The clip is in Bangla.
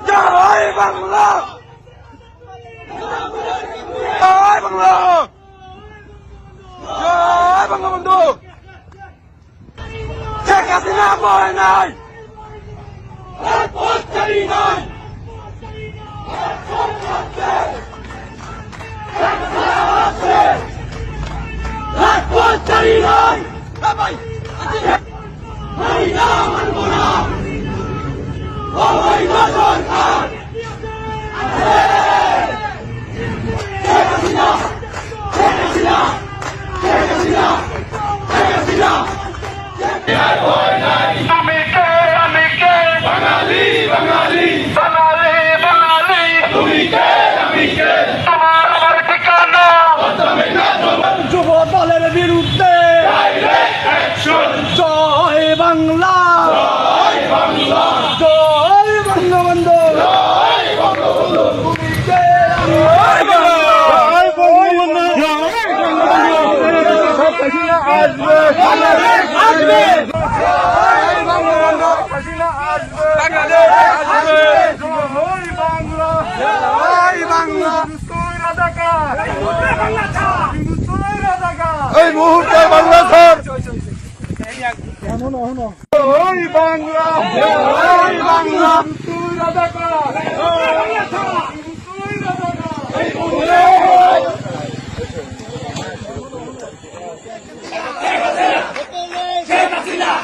জয় বাংলা, জয় বাংলা, জয় বঙ্গবন্ধু। শেখ হাসিনা ভয় নাই, যুব দলের বিরুদ্ধে জয় বাংলা, জয় বঙ্গবন্ধু, আসবে আসবে, জয় বঙ্গবন্ধু, বাংলাদেশ আসবে, জয় বাংলা, জয় বাংলা। এই মুহূর্তে বাংলা স্যার জয় বাংলা, জয় বাংলা, শেখ হাসিনা